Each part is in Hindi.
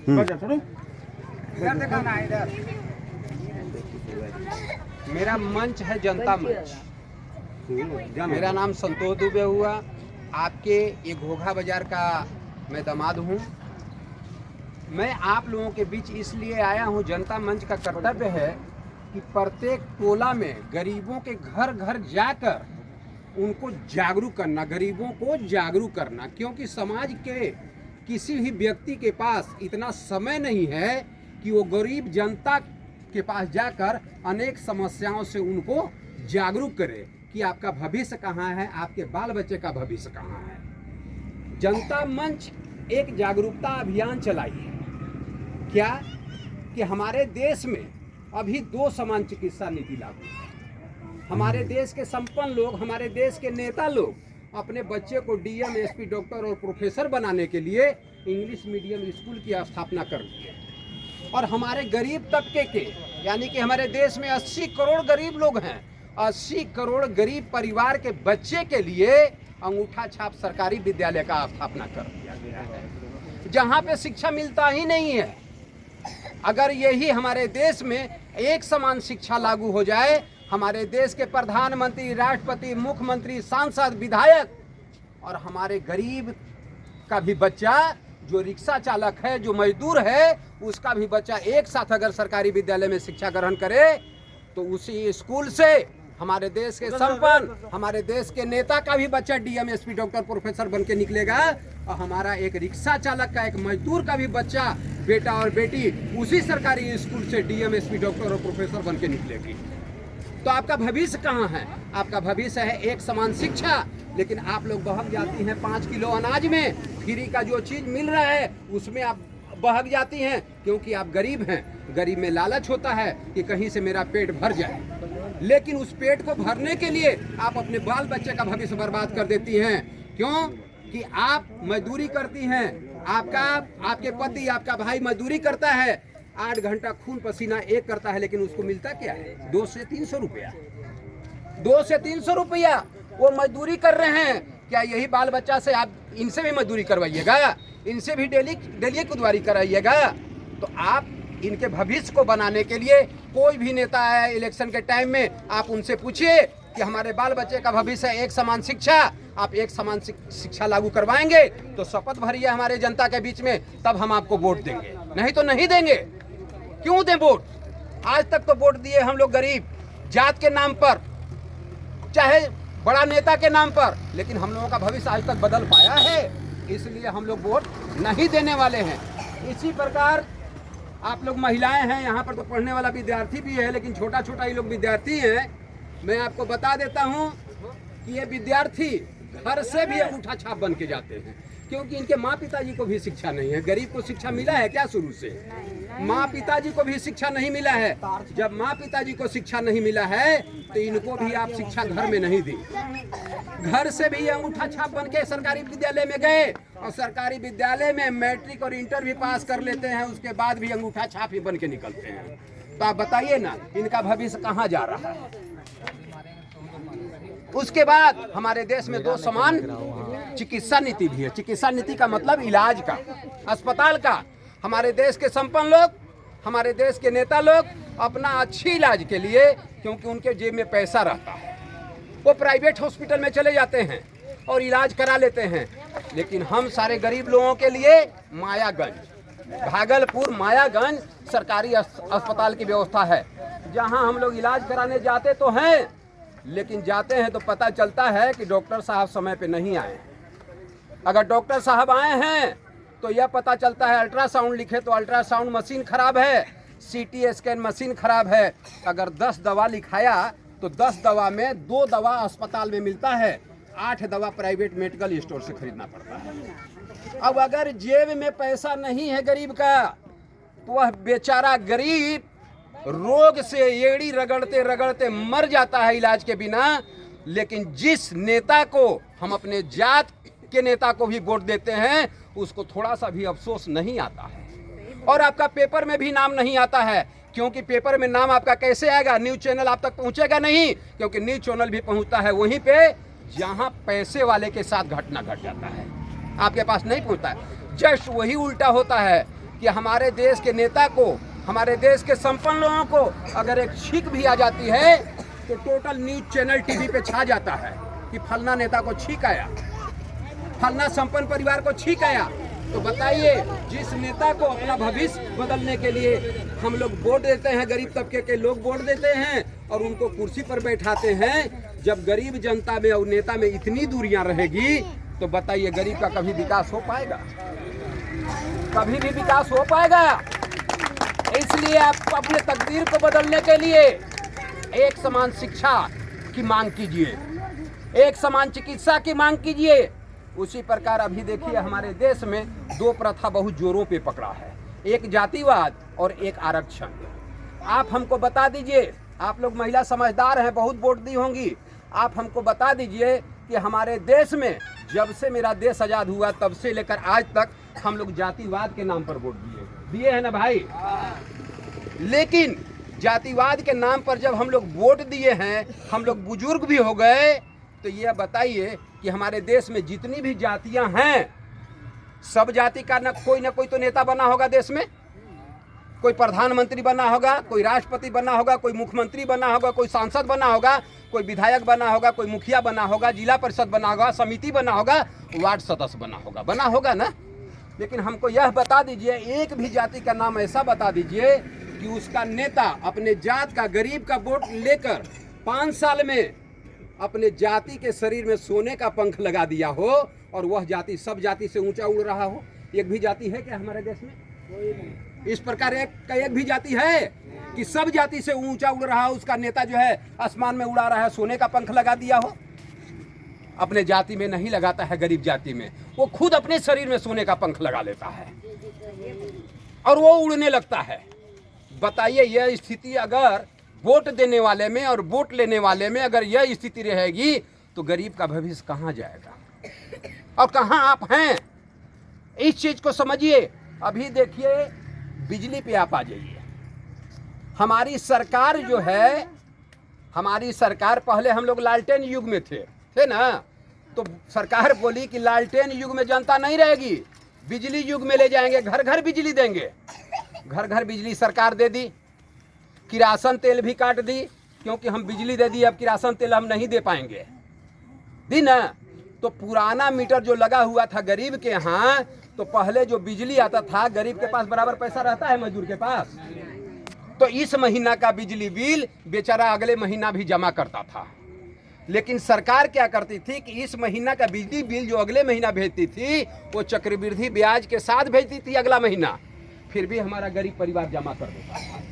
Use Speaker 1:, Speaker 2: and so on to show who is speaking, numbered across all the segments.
Speaker 1: इधर देखा ना, इधर मेरा मंच है जनता मंच। मेरा नाम संतोष दुबे हुआ। आपके ये घोघा बाजार का मैं दामाद हूँ। मैं आप लोगों के बीच इसलिए आया हूँ, जनता मंच का कर्तव्य है कि प्रत्येक टोला में गरीबों के घर घर जाकर उनको जागरूक करना, गरीबों को जागरूक करना, क्योंकि समाज के किसी भी व्यक्ति के पास इतना समय नहीं है कि वो गरीब जनता के पास जाकर अनेक समस्याओं से उनको जागरूक करे कि आपका भविष्य कहाँ है, आपके बाल बच्चे का भविष्य कहाँ है। जनता मंच एक जागरूकता अभियान चलाई है। क्या कि हमारे देश में अभी 2 समान चिकित्सा नीति लागू है। हमारे देश के संपन्न लोग, हमारे देश के नेता लोग अपने बच्चे को डीएम, एसपी, डॉक्टर और प्रोफेसर बनाने के लिए इंग्लिश मीडियम स्कूल की स्थापना कर दी है। और हमारे गरीब तबके के, यानी कि हमारे देश में 80 करोड़ गरीब लोग हैं, 80 करोड़ गरीब परिवार के बच्चे के लिए अंगूठा छाप सरकारी विद्यालय का स्थापना कर दिया गया है, जहाँ पे शिक्षा मिलता ही नहीं है। अगर यही हमारे देश में एक समान शिक्षा लागू हो जाए, हमारे देश के प्रधानमंत्री, राष्ट्रपति, मुख्यमंत्री, सांसद, विधायक और हमारे गरीब का भी बच्चा, जो रिक्शा चालक है, जो मजदूर है, उसका भी बच्चा एक साथ अगर सरकारी विद्यालय में शिक्षा ग्रहण करे तो उसी स्कूल से हमारे देश के संपन्न, हमारे देश के नेता का भी बच्चा डीएम, एसपी, डॉक्टर, प्रोफेसर बन के निकलेगा और हमारा एक रिक्शा चालक का, एक मजदूर का भी बच्चा, बेटा और बेटी उसी सरकारी स्कूल से डीएम, एसपी, डॉक्टर और प्रोफेसर बन के निकलेगी। तो आपका भविष्य कहाँ है? आपका भविष्य है एक समान शिक्षा। लेकिन आप लोग बहक जाती हैं 5 किलो अनाज में, फ्री का जो चीज़ मिल रहा है उसमें आप बहक जाती हैं, क्योंकि आप गरीब हैं। गरीब में लालच होता है कि कहीं से मेरा पेट भर जाए, लेकिन उस पेट को भरने के लिए आप अपने बाल बच्चे का भविष्य बर्बाद कर देती हैं। क्यों? कि आप मजदूरी करती हैं, आपके पति, आपका भाई मजदूरी करता है, 8 घंटा खून पसीना एक करता है, लेकिन उसको मिलता क्या है? 2 से 300 रुपया। 2 से 300 रुपया वो मजदूरी कर रहे हैं। क्या यही बाल बच्चा से आप इनसे भी मजदूरी करवाइएगा? इनसे भी डेली कुदवारी कराइएगा? तो आप इनके भविष्य को बनाने के लिए, कोई भी नेता है इलेक्शन के टाइम में, आप उनसे पूछिए कि हमारे बाल बच्चे का भविष्य है एक समान शिक्षा, आप एक समान शिक्षा लागू करवाएंगे तो शपथ भरिए हमारे जनता के बीच में, तब हम आपको वोट देंगे, नहीं तो नहीं देंगे। क्यों दें वोट? आज तक तो वोट दिए हम लोग गरीब जात के नाम पर, चाहे बड़ा नेता के नाम पर, लेकिन हम लोगों का भविष्य आज तक बदल पाया है, इसलिए हम लोग वोट नहीं देने वाले हैं। इसी प्रकार आप लोग महिलाएं हैं, यहाँ पर तो पढ़ने वाला विद्यार्थी भी है, लेकिन छोटा छोटा ये लोग विद्यार्थी हैं। मैं आपको बता देता हूँ कि ये विद्यार्थी घर से भी अंगूठा छाप बन के जाते हैं, क्योंकि इनके माँ पिताजी को भी शिक्षा नहीं है। गरीब को शिक्षा मिला है क्या शुरू से? माँ पिताजी को भी शिक्षा नहीं मिला है। जब माँ पिताजी को शिक्षा नहीं मिला है तो इनको भी आप शिक्षा घर में नहीं दी। घर से भी अंगूठा छाप बन के सरकारी विद्यालय में गए और सरकारी विद्यालय में मैट्रिक और इंटर भी पास कर लेते हैं, उसके बाद भी अंगूठा छाप ही बन के निकलते हैं। तो आप बताइए ना, इनका भविष्य कहाँ जा रहा है? उसके बाद हमारे देश में 2 समान चिकित्सा नीति भी है। चिकित्सा नीति का मतलब इलाज का, अस्पताल का। हमारे देश के संपन्न लोग, हमारे देश के नेता लोग अपना अच्छी इलाज के लिए, क्योंकि उनके जेब में पैसा रहता है, वो प्राइवेट हॉस्पिटल में चले जाते हैं और इलाज करा लेते हैं। लेकिन हम सारे गरीब लोगों के लिए मायागंज, भागलपुर मायागंज सरकारी अस्पताल की व्यवस्था है, जहां हम लोग इलाज कराने जाते तो हैं, लेकिन जाते हैं तो पता चलता है कि डॉक्टर साहब समय पे नहीं आए। अगर डॉक्टर साहब आए हैं तो यह पता चलता है, अल्ट्रासाउंड लिखे तो अल्ट्रासाउंड मशीन खराब है, सीटी स्कैन मशीन खराब है। अगर 10 दवा लिखाया तो 10 दवा में 2 दवा अस्पताल में मिलता है, 8 दवा प्राइवेट मेडिकल स्टोर से खरीदना पड़ता है। अब अगर जेब में पैसा नहीं है गरीब का, तो वह बेचारा गरीब रोग से एड़ी रगड़ते रगड़ते मर जाता है इलाज के बिना। लेकिन जिस नेता को हम अपने जात के नेता को भी वोट देते हैं, उसको थोड़ा सा भी अफसोस नहीं आता है, और आपका पेपर में भी नाम नहीं आता है। क्योंकि पेपर में नाम आपका कैसे आएगा? न्यूज़ चैनल आप तक पहुंचेगा नहीं, क्योंकि न्यूज़ चैनल भी पहुंचता है वहीं पे जहां पैसे वाले के साथ घटना घट जाता है, आपके पास नहीं पहुंचता है। जस्ट वही उल्टा होता है, कि हमारे देश के नेता को, हमारे देश के संपन्न लोगों को अगर एक छींक भी आ जाती है तो टोटल न्यूज चैनल टीवी पे छा जाता है कि फलना नेता को छींक आया, फलना संपन्न परिवार को छींक आया। तो बताइए, जिस नेता को अपना भविष्य बदलने के लिए हम लोग वोट देते हैं, गरीब तबके के लोग वोट देते हैं और उनको कुर्सी पर बैठाते हैं, जब गरीब जनता में और नेता में इतनी दूरियां रहेगी तो बताइए गरीब का कभी विकास हो पाएगा? कभी भी विकास हो पाएगा? इसलिए आप अपने तकदीर को बदलने के लिए एक समान शिक्षा की मांग कीजिए, एक समान चिकित्सा की मांग कीजिए। उसी प्रकार अभी देखिए हमारे देश में दो प्रथा बहुत जोरों पे पकड़ा है, एक जातिवाद और एक आरक्षण। आप हमको बता दीजिए, आप लोग महिला समझदार हैं, बहुत वोट दी होंगी, आप हमको बता दीजिए कि हमारे देश में जब से मेरा देश आज़ाद हुआ तब से लेकर आज तक हम लोग जातिवाद के नाम पर वोट दिए हैं ना भाई। लेकिन जातिवाद के नाम पर जब हम लोग वोट दिए हैं, हम लोग बुजुर्ग भी हो गए, तो ये बताइए कि हमारे देश में जितनी भी जातियां हैं, सब जाति का ना कोई तो नेता बना होगा देश में, कोई प्रधानमंत्री बना होगा, कोई राष्ट्रपति बना होगा, कोई मुख्यमंत्री बना होगा, कोई सांसद बना होगा, कोई विधायक बना होगा, कोई मुखिया बना होगा, जिला परिषद बना होगा, समिति बना होगा, वार्ड सदस्य बना होगा ना। लेकिन हमको यह बता दीजिए, एक भी जाति का नाम ऐसा बता दीजिए कि उसका नेता अपने जात का, गरीब का वोट लेकर 5 साल में अपने जाति के शरीर में सोने का पंख लगा दिया हो और वह जाति सब जाति से ऊंचा उड़ रहा हो। एक भी जाति है क्या हमारे देश में? कोई नहीं। इस प्रकार एक भी जाति है कि सब जाति से ऊंचा उड़ रहा हो, उसका नेता जो है आसमान में उड़ा रहा है, सोने का पंख लगा दिया हो? अपने जाति में नहीं लगाता है, गरीब जाति में वो खुद अपने शरीर में सोने का पंख लगा लेता है और वो उड़ने लगता है। बताइए, यह स्थिति अगर वोट देने वाले में और वोट लेने वाले में अगर यह स्थिति रहेगी तो गरीब का भविष्य कहाँ जाएगा और कहाँ आप हैं? इस चीज को समझिए। अभी देखिए, बिजली पे आप आ जाइए। हमारी सरकार जो है, हमारी सरकार, पहले हम लोग लालटेन युग में थे ना, तो सरकार बोली कि लालटेन युग में जनता नहीं रहेगी, बिजली युग में ले जाएंगे, घर घर बिजली देंगे। घर घर बिजली सरकार दे दी, किरासन तेल भी काट दी, क्योंकि हम बिजली दे दी, अब किरासन तेल हम नहीं दे पाएंगे, दी ना। तो पुराना मीटर जो लगा हुआ था गरीब के यहाँ, तो पहले जो बिजली आता था, गरीब के पास बराबर पैसा रहता है मजदूर के पास, तो इस महीना का बिजली बिल बेचारा अगले महीना भी जमा करता था। लेकिन सरकार क्या करती थी कि इस महीना का बिजली बिल जो अगले महीना भेजती थी वो चक्रवृद्धि ब्याज के साथ भेजती थी अगला महीना, फिर भी हमारा गरीब परिवार जमा कर देता था।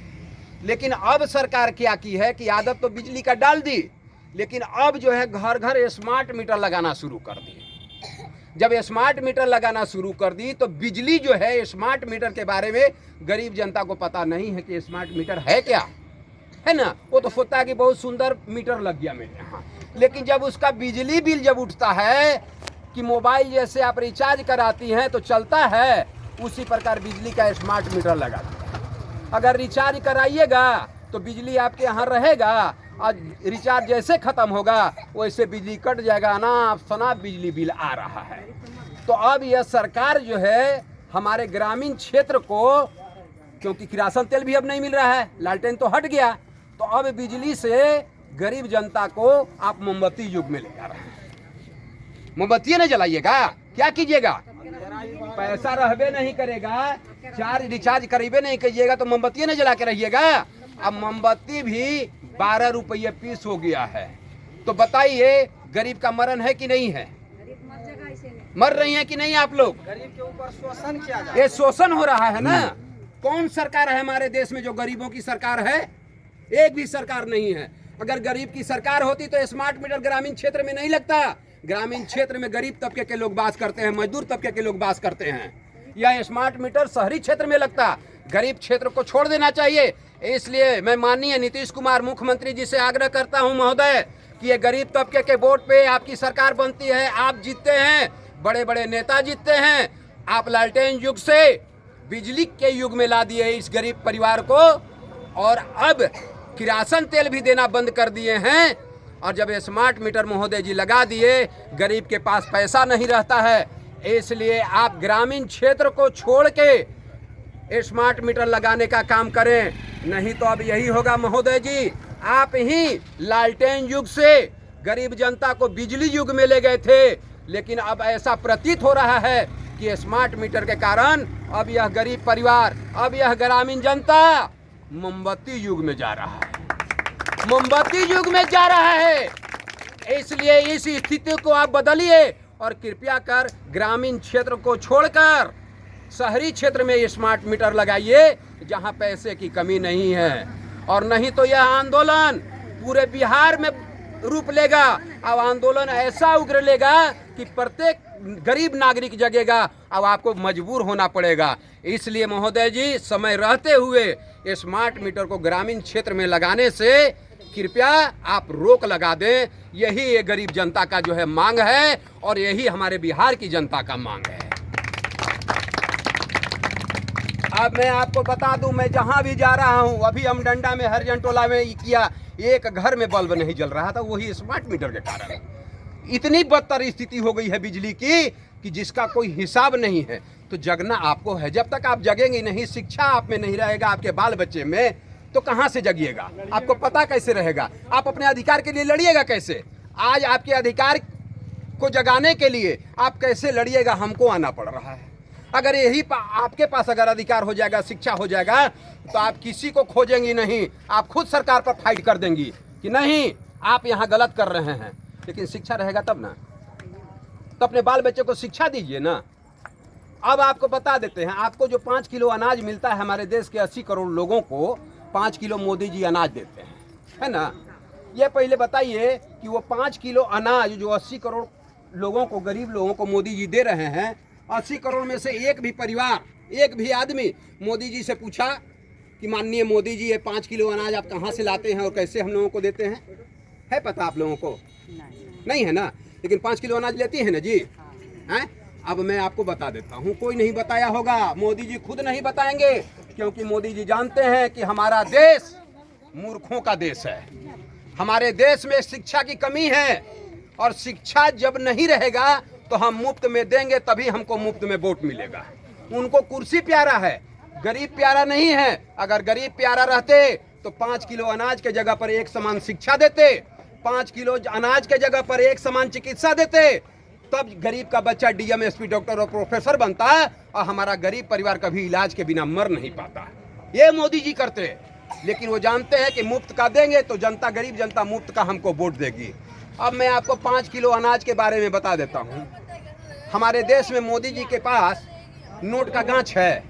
Speaker 1: लेकिन अब सरकार क्या की है कि आदत तो बिजली का डाल दी, लेकिन अब जो है घर घर स्मार्ट मीटर लगाना शुरू कर दी। जब स्मार्ट मीटर लगाना शुरू कर दी तो बिजली जो है, स्मार्ट मीटर के बारे में गरीब जनता को पता नहीं है कि स्मार्ट मीटर है क्या, है ना। वो तो सोचता है कि बहुत सुंदर मीटर लग गया मेरे यहाँ, लेकिन जब उसका बिजली बिल जब उठता है कि मोबाइल जैसे आप रिचार्ज कराती हैं तो चलता है, उसी प्रकार बिजली का स्मार्ट मीटर लगा दिया। अगर रिचार्ज कराइएगा तो बिजली आपके यहाँ रहेगा, और रिचार्ज जैसे ख़त्म होगा वैसे बिजली कट जाएगा ना, सनाब बिजली बिल आ रहा है। तो अब यह सरकार जो है हमारे ग्रामीण क्षेत्र को, क्योंकि किरासन तेल भी अब नहीं मिल रहा है, लालटेन तो हट गया, तो अब बिजली से गरीब जनता को आप मोमबत्ती युग में ले जा रहे हैं। मोमबत्ती नहीं जलाइएगा, क्या कीजिएगा? पैसा रहबे नहीं करेगा, चार्ज रिचार्ज करीबे नहीं कीजिएगा तो मोमबत्ती नहीं जला के रहिएगा। अब मोमबत्ती भी 12 रुपये पीस हो गया है। तो बताइए गरीब का मरण है कि नहीं है? मर रही है कि नहीं आप लोग?
Speaker 2: गरीब के ऊपर शोषण किया जा रहा है।
Speaker 1: ये शोषण हो रहा है ना। कौन सरकार है हमारे देश में जो गरीबों की सरकार है? एक भी सरकार नहीं है। अगर गरीब की सरकार होती तो स्मार्ट मीटर ग्रामीण क्षेत्र में नहीं लगता। ग्रामीण क्षेत्र में गरीब तबके के लोग बास करते हैं, मजदूर तबके के लोग बास करते हैं। यह स्मार्ट मीटर शहरी क्षेत्र में लगता, गरीब क्षेत्र को छोड़ देना चाहिए। इसलिए मैं माननीय नीतीश कुमार मुख्यमंत्री जी से आग्रह करता हूं महोदय कि ये गरीब तबके के वोट पे आपकी सरकार बनती है, आप जीतते हैं, बड़े बड़े नेता जीतते हैं। आप लालटेन युग से बिजली के युग में ला दिए इस गरीब परिवार को, और अब किरासन तेल भी देना बंद कर दिए हैं। और जब स्मार्ट मीटर महोदय जी लगा दिए, गरीब के पास पैसा नहीं रहता है। इसलिए आप ग्रामीण क्षेत्र को छोड़ के स्मार्ट मीटर लगाने का काम करें, नहीं तो अब यही होगा महोदय जी, आप ही लालटेन युग से गरीब जनता को बिजली युग में ले गए थे, लेकिन अब ऐसा प्रतीत हो रहा है कि स्मार्ट मीटर के कारण अब यह गरीब परिवार, अब यह ग्रामीण जनता मोमबत्ती युग में जा रहा है, मोमबत्ती युग में जा रहा है। इसलिए इस स्थिति को आप बदलिए और कृपया कर ग्रामीण क्षेत्र को छोड़कर शहरी क्षेत्र में स्मार्ट मीटर लगाइए, जहां पैसे की कमी नहीं है। और नहीं तो यह आंदोलन पूरे बिहार में रूप लेगा। अब आंदोलन ऐसा उग्र लेगा कि प्रत्येक गरीब नागरिक जगेगा। अब आपको मजबूर होना पड़ेगा। इसलिए महोदय जी, समय रहते हुए स्मार्ट मीटर को ग्रामीण क्षेत्र में लगाने से कृपया आप रोक लगा दें। यही ये गरीब जनता का जो है मांग है और यही हमारे बिहार की जनता का मांग है। अब मैं आपको बता दूं, मैं जहां भी जा रहा हूं, अभी हम डंडा में हरिजन टोला में किया, एक घर में बल्ब नहीं जल रहा था, वही स्मार्ट मीटर के कारण। इतनी बदतर स्थिति हो गई है बिजली की कि जिसका कोई हिसाब नहीं है। तो जगना आपको है, जब तक आप जगेंगे नहीं, शिक्षा आप में नहीं रहेगा, आपके बाल बच्चे में, तो कहां से जगिएगा? आपको पता कैसे रहेगा? आप अपने अधिकार के लिए लड़िएगा कैसे? आज आपके अधिकार को जगाने के लिए आप कैसे लड़िएगा, हमको आना पड़ रहा है। अगर यही आपके पास अगर अधिकार हो जाएगा, शिक्षा हो जाएगा, तो आप किसी को खोजेंगी नहीं, आप खुद सरकार पर फाइट कर देंगी कि नहीं, आप यहाँ गलत कर रहे हैं। लेकिन शिक्षा रहेगा तब ना, तो अपने बाल बच्चे को शिक्षा दीजिए ना। अब आपको बता देते हैं, आपको जो 5 किलो अनाज मिलता है, हमारे देश के 80 करोड़ लोगों को 5 किलो मोदी जी अनाज देते हैं, है ना। ये पहले बताइए कि वो 5 किलो अनाज जो 80 करोड़ लोगों को, गरीब लोगों को मोदी जी दे रहे हैं, 80 करोड़ में से एक भी परिवार, एक भी आदमी मोदी जी से पूछा कि माननीय मोदी जी, ये 5 किलो अनाज आप कहाँ से लाते हैं और कैसे हम लोगों को देते हैं? है पता आप लोगों को? नहीं है ना। लेकिन 5 किलो अनाज लेती है ना जी, हैं? अब मैं आपको बता देता हूँ, कोई नहीं बताया होगा, मोदी जी खुद नहीं बताएंगे, क्योंकि मोदी जी जानते हैं कि हमारा देश मूर्खों का देश है। हमारे देश में शिक्षा की कमी है, और शिक्षा जब नहीं रहेगा तो हम मुफ्त में देंगे, तभी हमको मुफ्त में वोट मिलेगा। उनको कुर्सी प्यारा है, गरीब प्यारा नहीं है। अगर गरीब प्यारा रहते तो 5 किलो अनाज के जगह पर एक समान शिक्षा देते, 5 किलो अनाज के जगह पर एक समान चिकित्सा देते, तब गरीब का बच्चा डीएम, एसपी, डॉक्टर और प्रोफेसर बनता, और हमारा गरीब परिवार कभी इलाज के बिना मर नहीं पाता। ये मोदी जी करते। लेकिन वो जानते हैं कि मुफ्त का देंगे तो जनता, गरीब जनता मुफ्त का हमको वोट देगी। अब मैं आपको 5 किलो अनाज के बारे में बता देता हूँ। हमारे देश में मोदी जी के पास नोट का गांछ है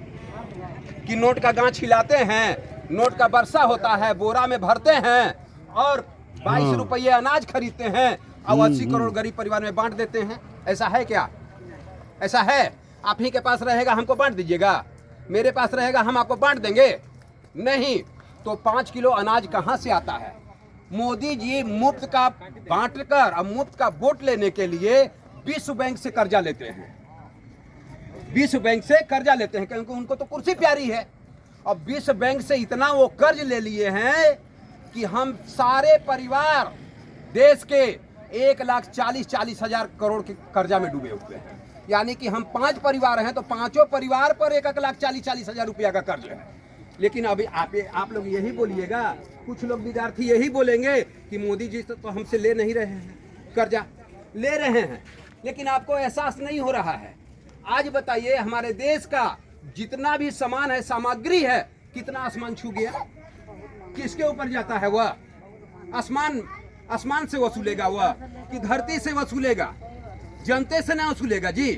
Speaker 1: कि नोट का गांछ हिलाते हैं, नोट का वर्षा होता है, बोरा में भरते हैं और 22 रुपये अनाज खरीदते हैं और 80 करोड़ गरीब परिवार में बांट देते हैं। ऐसा है क्या? ऐसा है? आप ही के पास रहेगा, हमको बांट दीजिएगा, मेरे पास रहेगा, हम आपको बांट देंगे? नहीं। तो 5 किलो अनाज कहाँ से आता है? मोदी जी मुफ्त का बांट कर और मुफ्त का वोट लेने के लिए विश्व बैंक से कर्जा लेते हैं। विश्व बैंक से कर्जा लेते हैं क्योंकि उनको तो कुर्सी प्यारी है। और विश्व बैंक से इतना वो कर्ज ले लिए हैं कि हम सारे परिवार देश के 1,40,000 करोड़ के कर्जा में डूबे हुए हैं। यानी कि हम 5 परिवार हैं तो 5 परिवार पर 1,40,000 रुपया का कर्ज है। लेकिन अभी आप लोग यही बोलिएगा, कुछ लोग विद्यार्थी यही बोलेंगे कि मोदी जी तो हमसे ले नहीं रहे हैं, कर्जा ले रहे हैं, लेकिन आपको एहसास नहीं हो रहा है। आज बताइए, हमारे देश का जितना भी सामान है, सामग्री है, कितना आसमान छू गया? किसके ऊपर जाता है वह? आसमान से वसूलेगा वह कि धरती से वसूलेगा? जनते से ना वसूलेगा जी,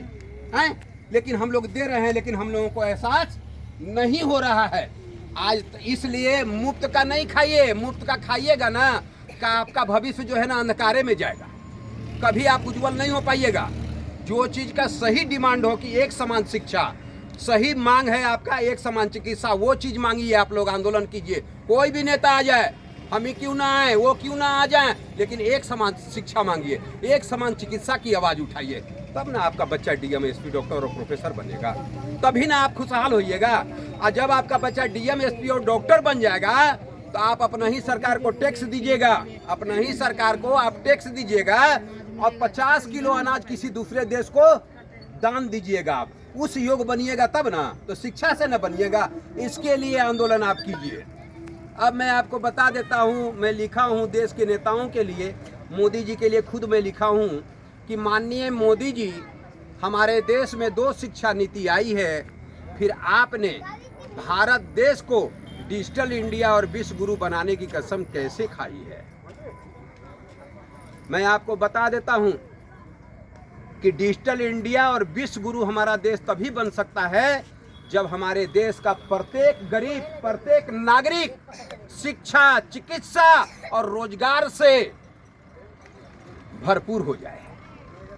Speaker 1: हैं? लेकिन हम लोग दे रहे हैं, लेकिन हम लोगों को एहसास नहीं हो रहा है। आज इसलिए मुफ्त का नहीं खाइए, मुफ्त का खाइएगा ना का आपका भविष्य जो है ना अंधकारे में जाएगा, कभी आप उज्जवल नहीं हो पाइएगा। जो चीज़ का सही डिमांड हो कि एक समान शिक्षा, सही मांग है आपका एक समान चिकित्सा, वो चीज़ मांगिए, आप लोग आंदोलन कीजिए। कोई भी नेता आ जाए, हम ही क्यों ना आए, वो क्यों ना आ जाए, लेकिन एक समान शिक्षा मांगिए, एक समान चिकित्सा की आवाज़ उठाइए, तब ना आपका बच्चा डीएम, एसपी, डॉक्टर और प्रोफेसर बनेगा, तभी ना आप खुशहाल होइएगा। और जब आपका बच्चा डीएम, एसपी और डॉक्टर बन जाएगा तो आप अपना ही सरकार को टैक्स दीजिएगा, अपना ही सरकार को आप टैक्स दीजिएगा और 50 किलो अनाज किसी दूसरे देश को दान दीजिएगा। आप उस योग बनिएगा तब ना, तो शिक्षा से न बनिएगा। इसके लिए आंदोलन आप कीजिए। अब मैं आपको बता देता हूँ, मैं लिखा हूँ देश के नेताओं के लिए, मोदी जी के लिए खुद मैं लिखा हूँ कि माननीय मोदी जी, हमारे देश में 2 शिक्षा नीति आई है, फिर आपने भारत देश को डिजिटल इंडिया और विश्व गुरु बनाने की कसम कैसे खाई है। मैं आपको बता देता हूं कि डिजिटल इंडिया और विश्व गुरु हमारा देश तभी बन सकता है जब हमारे देश का प्रत्येक गरीब, प्रत्येक नागरिक शिक्षा, चिकित्सा और रोजगार से भरपूर हो जाए,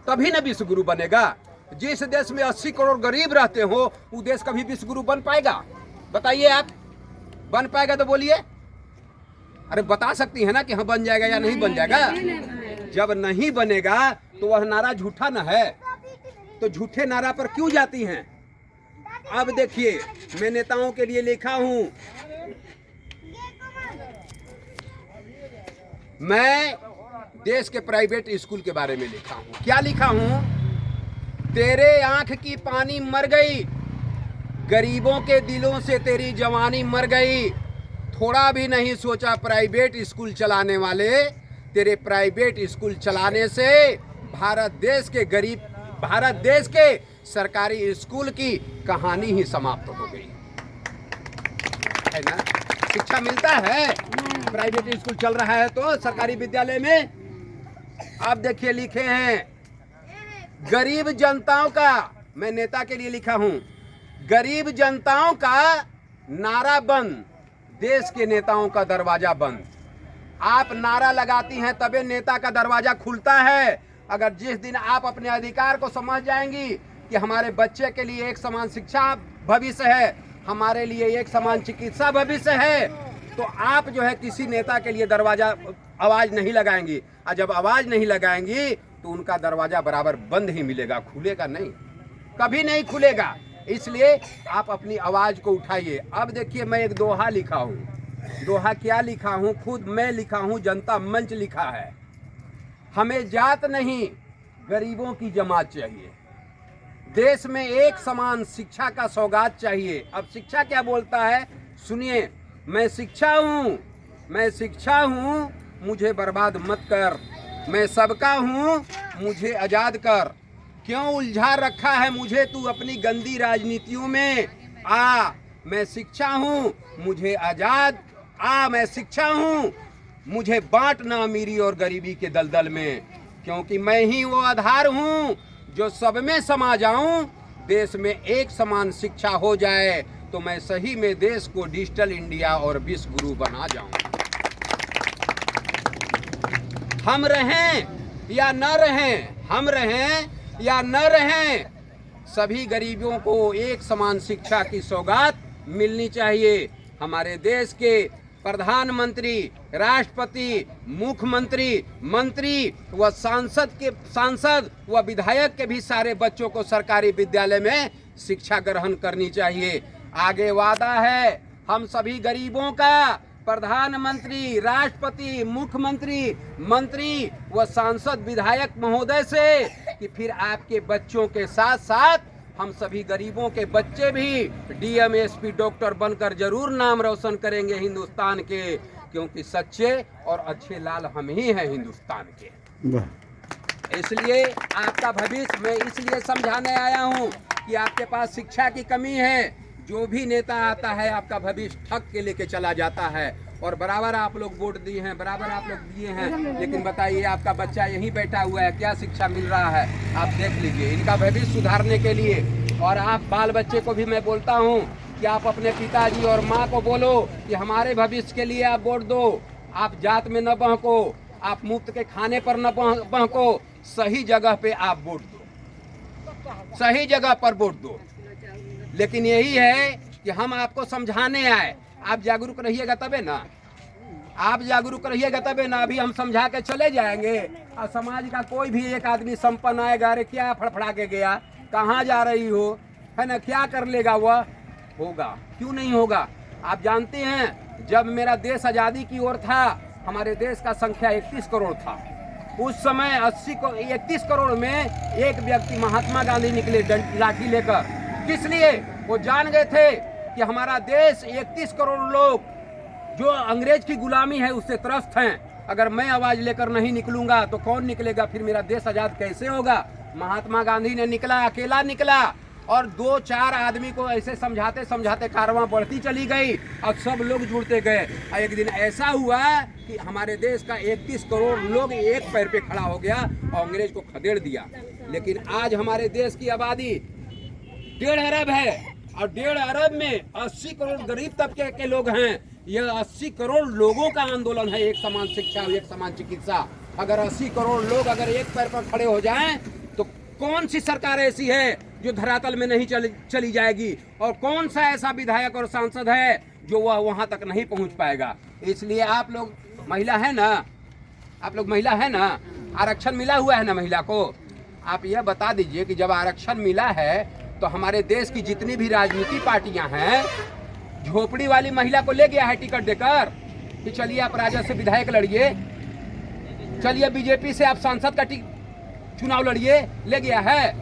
Speaker 1: तभी ना विश्व गुरु बनेगा। जिस देश में 80 करोड़ गरीब रहते हो, वो देश कभी विश्व गुरु बन पाएगा? बताइए आप, बन पाएगा तो बोलिए। अरे बता सकती है ना कि हाँ बन जाएगा या नहीं बन जाएगा। जब नहीं बनेगा तो वह नारा झूठा न है, तो झूठे नारा पर क्यों जाती हैं? अब देखिए, मैं नेताओं के लिए लिखा हूं, मैं देश के प्राइवेट स्कूल के बारे में लिखा हूं। क्या लिखा हूं? तेरे आंख की पानी मर गई, गरीबों के दिलों से तेरी जवानी मर गई। थोड़ा भी नहीं सोचा प्राइवेट स्कूल चलाने वाले, तेरे प्राइवेट स्कूल चलाने से भारत देश के सरकारी स्कूल की कहानी ही समाप्त हो गई है ना। शिक्षा मिलता है, प्राइवेट स्कूल चल रहा है तो सरकारी विद्यालय में। आप देखिए लिखे हैं, गरीब जनताओं का, मैं नेता के लिए लिखा हूं, गरीब जनताओं का नारा बंद, देश के नेताओं का दरवाजा बंद। आप नारा लगाती हैं तबे नेता का दरवाजा खुलता है। अगर जिस दिन आप अपने अधिकार को समझ जाएंगी कि हमारे बच्चे के लिए एक समान शिक्षा भविष्य है, हमारे लिए एक समान चिकित्सा भविष्य है, तो आप जो है किसी नेता के लिए दरवाजा आवाज नहीं लगाएंगी। और जब आवाज नहीं लगाएंगी तो उनका दरवाजा बराबर बंद ही मिलेगा, खुलेगा नहीं, कभी नहीं खुलेगा। इसलिए आप अपनी आवाज को उठाइए। अब देखिए, मैं एक दोहा लिखा हूँ। दोहा क्या लिखा हूँ? खुद मैं लिखा हूँ, जनता मंच लिखा है। हमें जात नहीं, गरीबों की जमात चाहिए। देश में एक समान शिक्षा का सौगात चाहिए। अब शिक्षा क्या बोलता है सुनिए, मैं शिक्षा हूँ, मुझे बर्बाद मत कर, मैं सबका हूँ, मुझे आजाद कर। क्यों उलझा रखा है मुझे तू अपनी गंदी राजनीतियों में? आ, मैं शिक्षा हूँ, मुझे आजाद, मैं शिक्षा हूँ, मुझे बांटना अमीरी और गरीबी के दलदल में, क्योंकि मैं ही वो आधार हूँ जो सब में समा जाऊं। देश में एक समान शिक्षा हो जाए तो मैं सही में देश को डिजिटल इंडिया और विश्व गुरु बना जाऊं। हम रहें या न रहें, हम रहें या न रहें, सभी गरीबों को एक समान शिक्षा की सौगात मिलनी चाहिए। हमारे देश के प्रधानमंत्री, राष्ट्रपति, मुख्यमंत्री, मंत्री व सांसद व विधायक के भी सारे बच्चों को सरकारी विद्यालय में शिक्षा ग्रहण करनी चाहिए। आगे वादा है हम सभी गरीबों का, प्रधानमंत्री, राष्ट्रपति, मुख्यमंत्री, मंत्री व सांसद, विधायक महोदय से कि फिर आपके बच्चों के साथ साथ हम सभी गरीबों के बच्चे भी डीएम, एसपी, डॉक्टर बनकर जरूर नाम रोशन करेंगे हिंदुस्तान के, क्योंकि सच्चे और अच्छे लाल हम ही हैं हिंदुस्तान के। इसलिए आपका भविष्य मैं इसलिए समझाने आया हूँ कि आपके पास शिक्षा की कमी है। जो भी नेता आता है आपका भविष्य ठग के लेके चला जाता है, और बराबर आप लोग वोट दिए हैं, बराबर आप लोग दिए हैं, लेकिन बताइए आपका बच्चा यहीं बैठा हुआ है, क्या शिक्षा मिल रहा है? आप देख लीजिए। इनका भविष्य सुधारने के लिए, और आप बाल बच्चे को भी मैं बोलता हूँ कि आप अपने पिताजी और माँ को बोलो कि हमारे भविष्य के लिए आप वोट दो। आप जात में न बहको, आप मुफ्त के खाने पर न बहको, सही जगह पे आप वोट दो, सही जगह पर वोट दो। लेकिन यही है कि हम आपको समझाने आए, आप जागरूक रहिएगा तबे ना, आप जागरूक रहिएगा तबे ना। अभी हम समझा के चले जाएंगे और समाज का कोई भी एक आदमी संपन्न आएगा, अरे क्या फड़फड़ा के गया, कहाँ जा रही हो, है ना, क्या कर लेगा वह? होगा, क्यों नहीं होगा? आप जानते हैं जब मेरा देश आज़ादी की ओर था, हमारे देश का संख्या 31 करोड़ था। उस समय 31 करोड़ में एक व्यक्ति महात्मा गांधी निकले लाठी लेकर, किस लिए? वो जान गए थे कि हमारा देश 31 करोड़ लोग जो अंग्रेज की गुलामी है उससे त्रस्त हैं। अगर मैं आवाज लेकर नहीं निकलूंगा तो कौन निकलेगा? फिर मेरा देश आजाद कैसे होगा? महात्मा गांधी ने निकला, अकेला निकला, और 2-4 आदमी को ऐसे समझाते समझाते कारवां बढ़ती चली गई और सब लोग जुड़ते गए। एक दिन ऐसा हुआ कि हमारे देश का 31 करोड़ लोग एक पैर पे खड़ा हो गया और अंग्रेज को खदेड़ दिया। लेकिन आज हमारे देश की आबादी 1.5 अरब है और 1.5 अरब में 80 करोड़ गरीब तबके के लोग हैं। यह 80 करोड़ लोगों का आंदोलन है, एक समान शिक्षा, एक समान चिकित्सा। अगर 80 करोड़ लोग अगर एक पैर पर खड़े हो जाएं तो कौन सी सरकार ऐसी है जो धरातल में नहीं चली जाएगी, और कौन सा ऐसा विधायक और सांसद है जो वह वहां तक नहीं पहुंच पाएगा। इसलिए आप लोग महिला है ना, आप लोग महिला है ना, आरक्षण मिला हुआ है ना महिला को। आप यह बता दीजिए कि जब आरक्षण मिला है तो हमारे देश की जितनी भी राजनीतिक पार्टियां हैं, झोपड़ी वाली महिला को ले गया है टिकट देकर कि चलिए आप राजद से विधायक लड़िए, चलिए बीजेपी से आप सांसद का चुनाव लड़िए, ले गया है।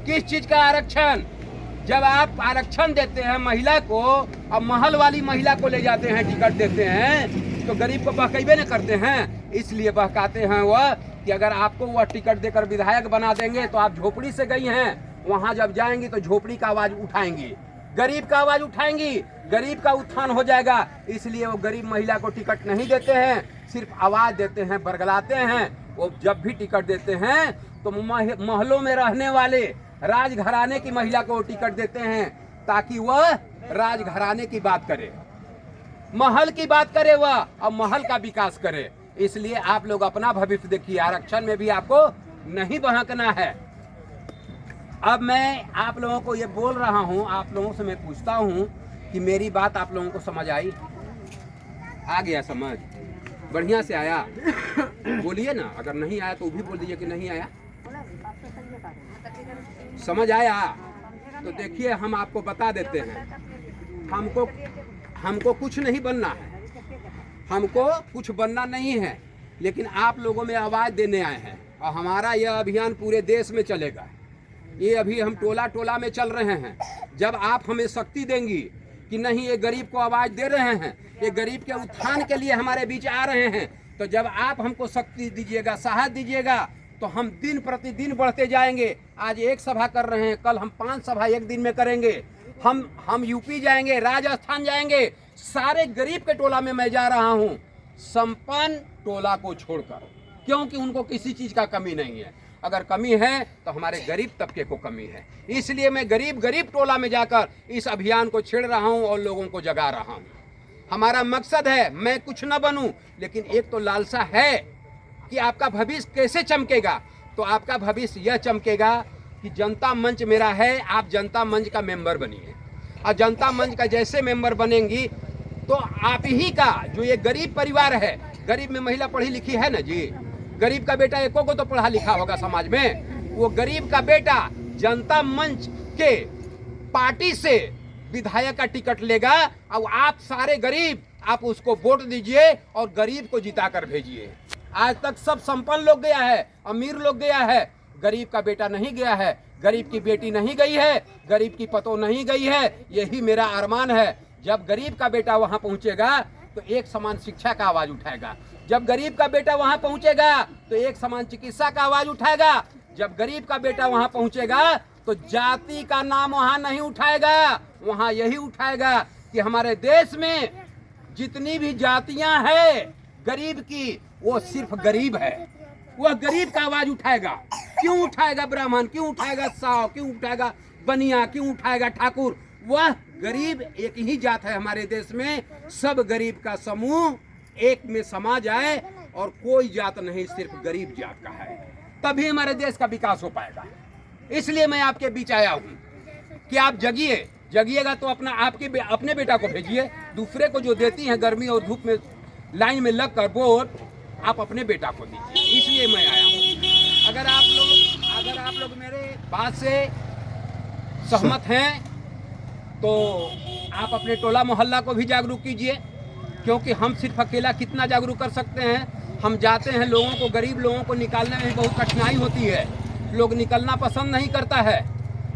Speaker 1: किस चीज का आरक्षण? जब आप आरक्षण देते हैं महिला को और महल वाली महिला को ले जाते हैं टिकट देते हैं तो गरीब को बहकावे न करते हैं। इसलिए बहकाते हैं वह कि अगर आपको वह टिकट देकर विधायक बना देंगे तो आप झोपड़ी से गई हैं, वहां जब जाएंगी तो झोपड़ी का आवाज उठाएंगी, गरीब का आवाज उठाएंगी, गरीब का उत्थान हो जाएगा। इसलिए वो गरीब महिला को टिकट नहीं देते हैं, सिर्फ आवाज देते हैं, बरगलाते हैं। वो जब भी टिकट देते हैं तो महलों में रहने वाले राजघराने की महिला को टिकट देते हैं ताकि वह राजघराने की बात करे, महल की बात करे वह, और महल का विकास करे। इसलिए आप लोग अपना भविष्य देखिए, आरक्षण में भी आपको नहीं बहकना है। अब मैं आप लोगों को ये बोल रहा हूँ, आप लोगों से मैं पूछता हूँ कि मेरी बात आप लोगों को समझ आई? आ गया समझ? बढ़िया से आया? बोलिए ना, अगर नहीं आया तो भी बोल दीजिए कि नहीं आया। समझ आया? तो देखिए हम आपको बता देते हैं, हमको कुछ नहीं बनना है, हमको कुछ बनना नहीं है, लेकिन आप लोगों में आवाज देने आए हैं और हमारा यह अभियान पूरे देश में चलेगा। ये अभी हम टोला टोला में चल रहे हैं। जब आप हमें शक्ति देंगी कि नहीं ये गरीब को आवाज दे रहे हैं, ये गरीब के उत्थान के लिए हमारे बीच आ रहे हैं, तो जब आप हमको शक्ति दीजिएगा, साहस दीजिएगा, तो हम दिन प्रतिदिन बढ़ते जाएंगे। आज 1 सभा कर रहे हैं, कल हम 5 सभा एक दिन में करेंगे। हम यूपी जाएंगे, राजस्थान जाएंगे। सारे गरीब के टोला में मैं जा रहा हूँ, संपन्न टोला को छोड़कर, क्योंकि उनको किसी चीज का कमी नहीं है। अगर कमी है तो हमारे गरीब तबके को कमी है। इसलिए मैं गरीब गरीब टोला में जाकर इस अभियान को छेड़ रहा हूँ और लोगों को जगा रहा हूँ। हमारा मकसद है मैं कुछ न बनूं, लेकिन एक तो लालसा है कि आपका भविष्य कैसे चमकेगा। तो आपका भविष्य यह चमकेगा कि जनता मंच मेरा है, आप जनता मंच का मेंबर बनिए। और जनता मंच का जैसे मेंबर बनेंगी तो आप ही का जो ये गरीब परिवार है, गरीब में महिला पढ़ी लिखी है ना जी, गरीब का बेटा एको को तो पढ़ा लिखा होगा समाज में, वो गरीब का बेटा जनता मंच के पार्टी से विधायक का टिकट लेगा और आप सारे गरीब आप उसको वोट दीजिए और गरीब को जिता कर भेजिए। आज तक सब संपन्न लोग गया है, अमीर लोग गया है, गरीब का बेटा नहीं गया है, गरीब की बेटी नहीं गई है, गरीब की पतों नहीं गई है। यही मेरा अरमान है। जब गरीब का बेटा वहां पहुंचेगा तो एक समान शिक्षा का आवाज उठाएगा। जब गरीब का बेटा वहां पहुंचेगा तो एक समान चिकित्सा का आवाज उठाएगा। जब गरीब का बेटा वहां पहुंचेगा तो जाति का नाम वहां नहीं उठाएगा, वहां यही उठाएगा कि हमारे देश में जितनी भी जातियां हैं गरीब की, वो सिर्फ गरीब है। वह गरीब का आवाज उठाएगा। क्यों उठाएगा ब्राह्मण, क्यों उठाएगा साव, क्यों उठाएगा बनिया, क्यों उठाएगा ठाकुर? वह गरीब एक ही जात है हमारे देश में। सब गरीब का समूह एक में समा जाए और कोई जात नहीं, सिर्फ गरीब जात का है, तभी हमारे देश का विकास हो पाएगा। इसलिए मैं आपके बीच आया हूँ कि आप जगिए। जगिएगा तो अपने बेटा को भेजिए। दूसरे को जो देती हैं गर्मी और धूप में लाइन में लगकर वोट, आप अपने बेटा को दीजिए। इसलिए मैं आया हूँ। अगर आप लोग मेरे बात से सहमत हैं तो आप अपने टोला मोहल्ला को भी जागरूक कीजिए, क्योंकि हम सिर्फ अकेला कितना जागरूक कर सकते हैं। हम जाते हैं लोगों को, गरीब लोगों को निकालने में बहुत कठिनाई होती है। लोग निकलना पसंद नहीं करता है।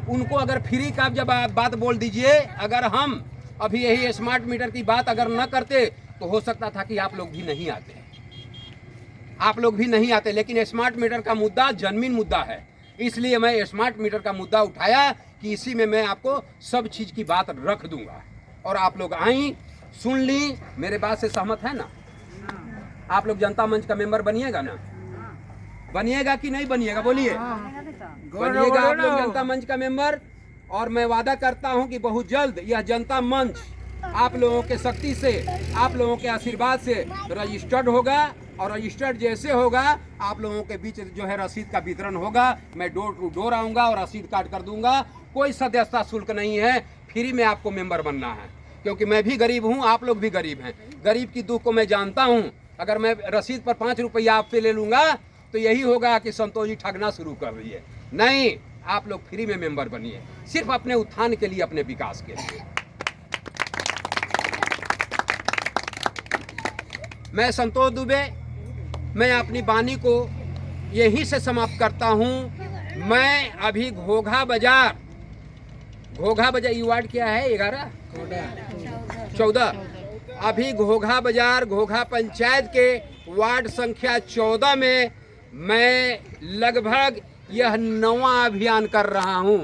Speaker 1: उनको अगर फ्री का जब आप बात बोल दीजिए, अगर हम अभी यही स्मार्ट मीटर की बात अगर न करते तो हो सकता था कि आप लोग भी नहीं आते, आप लोग भी नहीं आते। लेकिन स्मार्ट मीटर का मुद्दा जन्मीन मुद्दा है, इसलिए मैं स्मार्ट मीटर का मुद्दा उठाया कि इसी में मैं आपको सब चीज़ की बात रख दूंगा और आप लोग आई सुन ली। मेरे बात से सहमत है ना? आप लोग जनता मंच का मेंबर बनिएगा ना? बनिएगा कि नहीं बनिएगा? बोलिए। बनिएगा आप लोग जनता मंच का मेंबर। और मैं वादा करता हूं कि बहुत जल्द यह जनता मंच आप लोगों के शक्ति से, आप लोगों के आशीर्वाद से रजिस्टर्ड होगा और रजिस्टर्ड जैसे होगा आप लोगों के बीच जो है रसीद का वितरण होगा। मैं डोर टू डोर आऊँगा और रसीद काट कर दूंगा। कोई सदस्यता शुल्क नहीं है, फ्री में आपको मेंबर बनना है, क्योंकि मैं भी गरीब हूँ, आप लोग भी गरीब हैं। गरीब की दुख को मैं जानता हूँ। अगर मैं रसीद पर 5 रुपया आपसे ले लूँगा तो यही होगा कि संतोष जी ठगना शुरू कर रही है। नहीं, आप लोग फ्री में मेंबर बनिए, सिर्फ अपने उत्थान के लिए, अपने विकास के लिए। मैं संतोष दुबे, मैं अपनी वाणी को यहीं से समाप्त करता हूं। मैं अभी घोघा बाजार ये वार्ड क्या है? 11 14 अभी घोघा बाजार, घोघा पंचायत के वार्ड संख्या 14 में मैं लगभग यह 9वां अभियान कर रहा हूं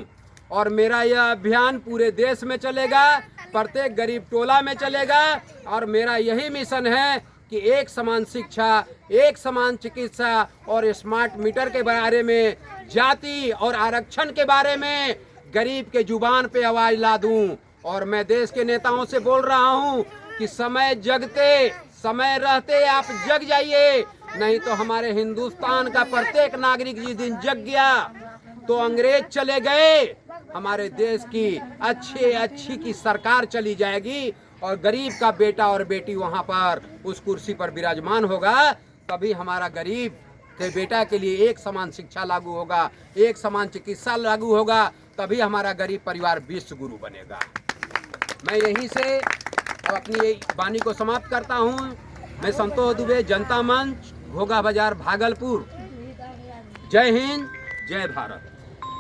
Speaker 1: और मेरा यह अभियान पूरे देश में चलेगा, प्रत्येक गरीब टोला में चलेगा। और मेरा यही मिशन है कि एक समान शिक्षा, एक समान चिकित्सा और स्मार्ट मीटर के बारे में, जाति और आरक्षण के बारे में गरीब के जुबान पे आवाज ला दूं। और मैं देश के नेताओं से बोल रहा हूं कि समय जगते, समय रहते आप जग जाइए, नहीं तो हमारे हिंदुस्तान का प्रत्येक नागरिक जिस दिन जग गया तो अंग्रेज चले गए, हमारे देश की अच्छी की सरकार चली जाएगी और गरीब का बेटा और बेटी वहां पर उस कुर्सी पर विराजमान होगा। तभी हमारा गरीब के बेटा के लिए एक समान शिक्षा लागू होगा, एक समान चिकित्सा लागू होगा, तभी हमारा गरीब परिवार विश्व गुरु बनेगा। मैं यहीं से अपनी वाणी को समाप्त करता हूं। मैं संतोष दुबे, जनता मंच, घोघा बाजार, भागलपुर। जय हिंद, जय भारत।